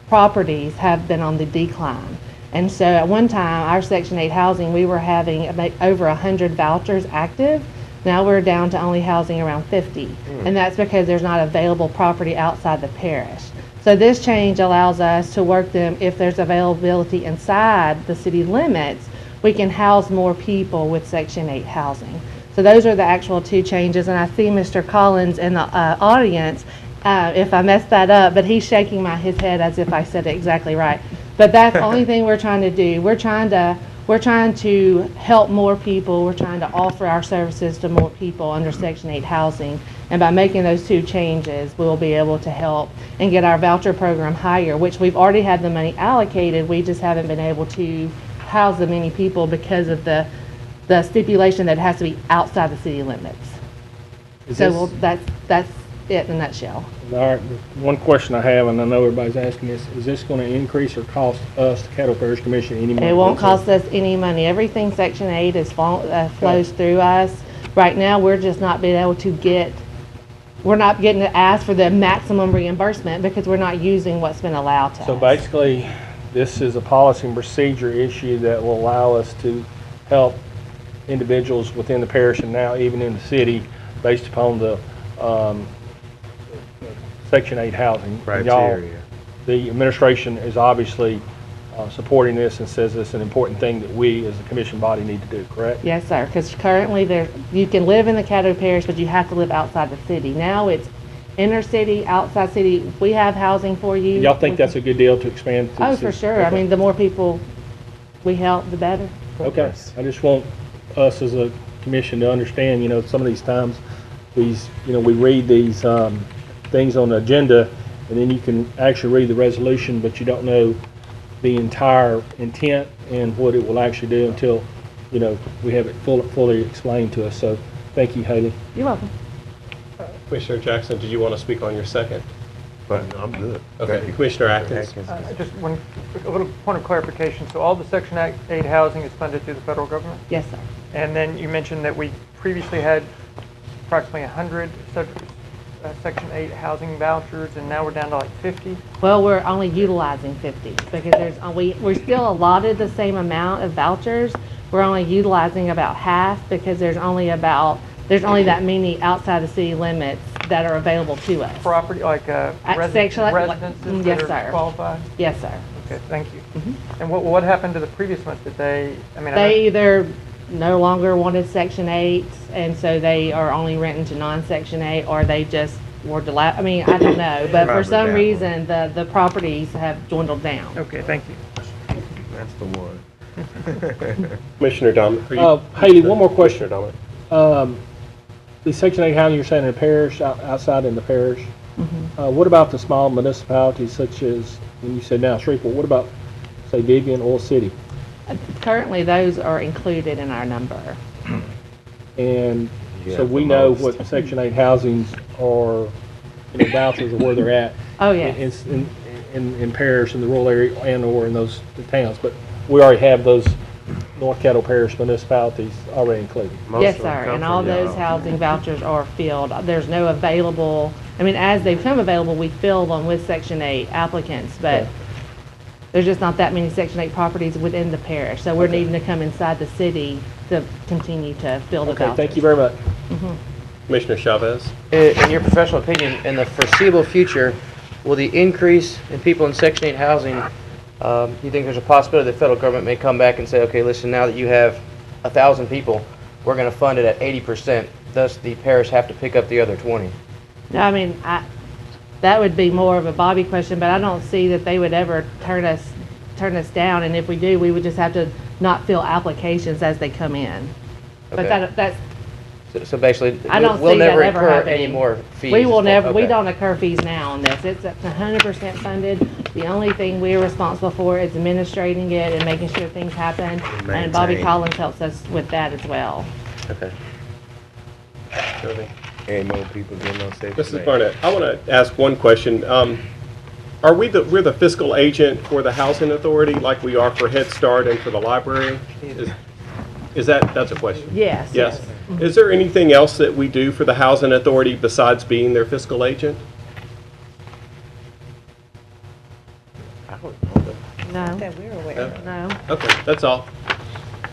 properties have been on the decline. And so at one time, our Section 8 housing, we were having over 100 vouchers active. Now we're down to only housing around 50. And that's because there's not available property outside the parish. So this change allows us to work them, if there's availability inside the city limits, we can house more people with Section 8 housing. So those are the actual two changes. And I see Mr. Collins in the audience, if I messed that up, but he's shaking his head as if I said it exactly right. But that's the only thing we're trying to do. We're trying to help more people. We're trying to offer our services to more people under Section 8 housing. And by making those two changes, we'll be able to help and get our voucher program higher, which we've already had the money allocated. We just haven't been able to house the many people because of the stipulation that it has to be outside the city limits. So that's it in a nutshell. All right, one question I have, and I know everybody's asking this, is this going to increase or cost us, the Caddo Parish Commission, any money? It won't cost us any money. Everything Section 8 is flows through us. Right now, we're just not being able to we're not getting to ask for the maximum reimbursement because we're not using what's been allowed to us. So basically, this is a policy and procedure issue that will allow us to help individuals within the parish and now even in the city based upon the Section 8 housing. Criteria. The administration is obviously supporting this and says it's an important thing that we as a commission body need to do, correct? Yes, sir, because currently you can live in the Caddo Parish, but you have to live outside the city. Now it's inner city, outside city. We have housing for you. Y'all think that's a good deal to expand to? Oh, for sure. Okay. I mean, the more people we help, the better. Okay, I just want us as a commission to understand, some of these times, we read these things on the agenda, and then you can actually read the resolution, but you don't know the entire intent and what it will actually do until, we have it fully explained to us. So, thank you, Haley. You're welcome. Commissioner Jackson, did you want to speak on your second? But I'm good. Okay, Commissioner Atkins. Just a little point of clarification. So all the Section 8 housing is funded through the federal government? Yes, sir. And then you mentioned that we previously had approximately 100 Section 8 housing vouchers, and now we're down to like 50? Well, we're only utilizing 50 because we're still allotted the same amount of vouchers. We're only utilizing about half because there's only that many outside the city limits that are available to us. Property, like residences yes, that are sir. qualified? Yes, sir. Okay, thank you. And what happened to the previous ones? Did they, They either no longer wanted Section 8, and so they are only renting to non-Section 8, or they just were I don't know. But for some reason, the properties have dwindled down. Okay, thank you. That's the one. Commissioner Dominic. Haley, one more question. Commissioner Dominic. The Section 8 housing you're saying in the parish, outside in the parish, what about the small municipalities such as, when you said now Shreveport, what about, say, Vivian, Oil City? Currently, those are included in our number. And so we know what Section 8 housings are, vouchers or where they're at. Oh, yes. In parish, in the rural area, and or in those towns. But we already have those North Caddo Parish municipalities already included. Yes, sir. And all those housing vouchers are filled. There's no available, as they become available, we fill them with Section 8 applicants, but there's just not that many Section 8 properties within the parish. So we're needing to come inside the city to continue to fill the vouchers. Thank you very much. Commissioner Chavez. In your professional opinion, in the foreseeable future, will the increase in people in Section 8 housing, you think there's a possibility the federal government may come back and say, okay, listen, now that you have 1,000 people, we're going to fund it at 80%, thus the parish have to pick up the other 20? No, that would be more of a Bobby question, but I don't see that they would ever turn us down, and if we do, we would just have to not fill applications as they come in. Okay. But that's So basically, I don't we'll see that never ever incur happening. any more fees. We will never, we Okay. don't incur fees now on this. It's 100% funded. The only thing we are responsible for is administrating it and making sure things happen. And Bobby Maintain. Collins helps us with that as well. Okay. Ain't more people getting on Section Mrs. 8. Barnett, I want to ask one question. Are we're the fiscal agent for the housing authority like we are for Head Start and for the library? That's a question? Yes. Yes. Is there anything else that we do for the housing authority besides being their fiscal agent? No. That we're aware of. No. Okay, that's all.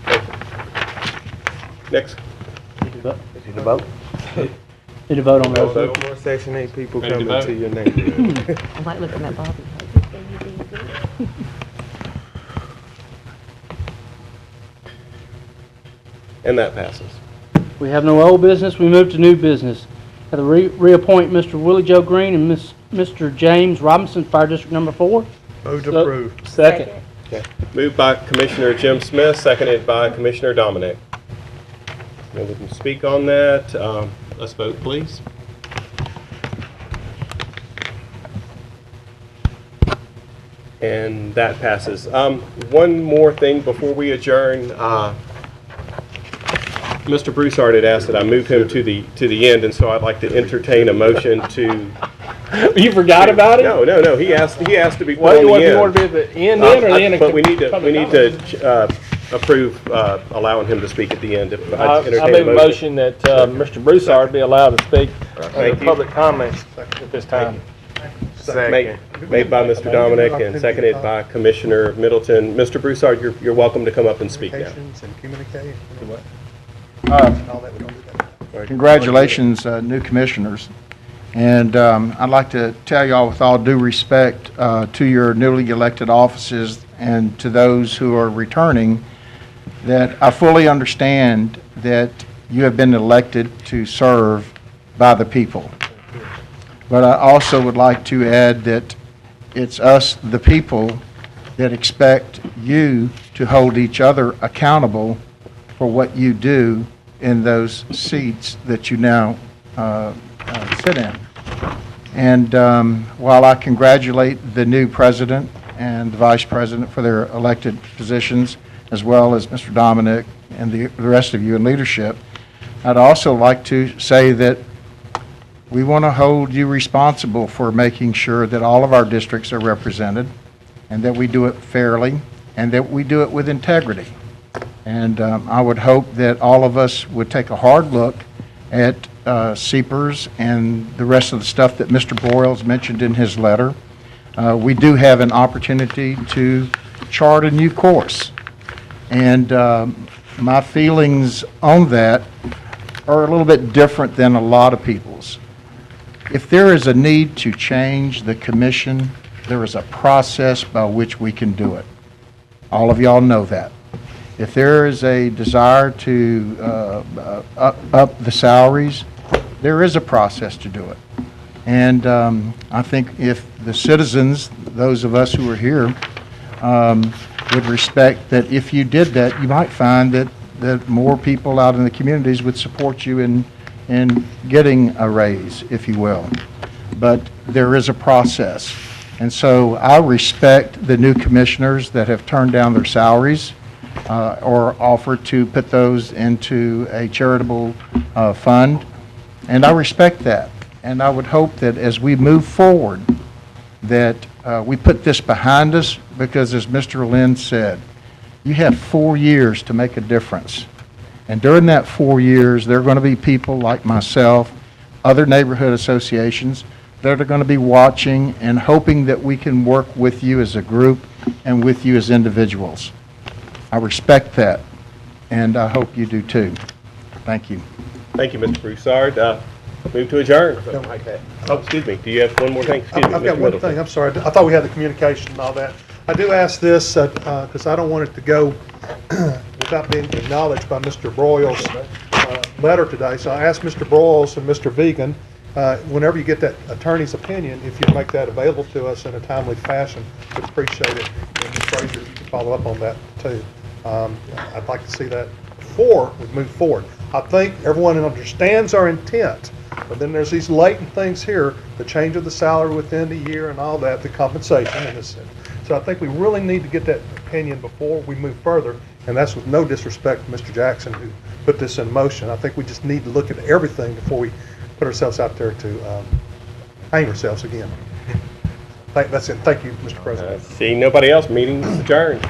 Thank you. Next. Need a vote? Need to vote on those. No more Section 8 people Ready to coming vote? to your neighborhood. I like looking at Bobby. And that passes. We have no old business, we move to new business. Have to reappoint Mr. Willie Joe Green and Mr. James Robinson, Fire District Number 4. Move to approve. Second. Okay. Moved by Commissioner Jim Smith, seconded by Commissioner Dominic. No one can speak on that. Let's vote, please. And that passes. One more thing before we adjourn. Mr. Broussard had asked that I move him to the end, and so I'd like to entertain a motion to. You forgot about it? No. He asked to be put What on do the you end. want to be at the end then, or the end of? But we need public to approve allowing him to speak at the end. If I entertain move a motion that Mr. Broussard be allowed to speak Thank in you. public comments at this time. Made by Mr. Dominic and seconded by Commissioner Middleton. Mr. Broussard, you're welcome to come up and speak now. Communications and communicate. Uh, All that, we don't do that. Congratulations, new commissioners. And I'd like to tell y'all with all due respect to your newly elected offices and to those who are returning, that I fully understand that you have been elected to serve by the people. But I also would like to add that it's us, the people, that expect you to hold each other accountable for what you do in those seats that you now sit in. And while I congratulate the new president and the vice president for their elected positions, as well as Mr. Dominic and the rest of you in leadership, I'd also like to say that we want to hold you responsible for making sure that all of our districts are represented and that we do it fairly and that we do it with integrity. And I would hope that all of us would take a hard look at CPCRS and the rest of the stuff that Mr. Broyles mentioned in his letter. We do have an opportunity to chart a new course. And my feelings on that are a little bit different than a lot of people's. If there is a need to change the commission, there is a process by which we can do it. All of y'all know that. If there is a desire to up the salaries, there is a process to do it. And I think if the citizens, those of us who are here, would respect that if you did that, you might find that more people out in the communities would support you in getting a raise, if you will. But there is a process. And so I respect the new commissioners that have turned down their salaries or offered to put those into a charitable fund. And I respect that. And I would hope that as we move forward, that we put this behind us, because as Mr. Lynn said, you have 4 years to make a difference. And during that 4 years, there are going to be people like myself, other neighborhood associations, that are going to be watching and hoping that we can work with you as a group and with you as individuals. I respect that, and I hope you do too. Thank you. Thank you, Mr. Broussard. Move to adjourn. Something like that. Oh, excuse me. Do you have one more thing? Excuse me, I've got Mr. one Middleton. thing, I'm sorry, I thought we had the communication and all that. I do ask this, because I don't want it to go without being acknowledged by Mr. Broyles' letter today. So I asked Mr. Broyles and Mr. Vegan, whenever you get that attorney's opinion, if you make that available to us in a timely fashion, we'd appreciate it. And Ms. Frazier, if you could follow up on that too. I'd like to see that before we move forward. I think everyone understands our intent, but then there's these latent things here, the change of the salary within the year and all that, the compensation and this. So I think we really need to get that opinion before we move further, and that's with no disrespect to Mr. Jackson who put this in motion. I think we just need to look at everything before we put ourselves out there to hang ourselves again. That's it. Thank you, Mr. President. Seeing nobody else, meeting is adjourned.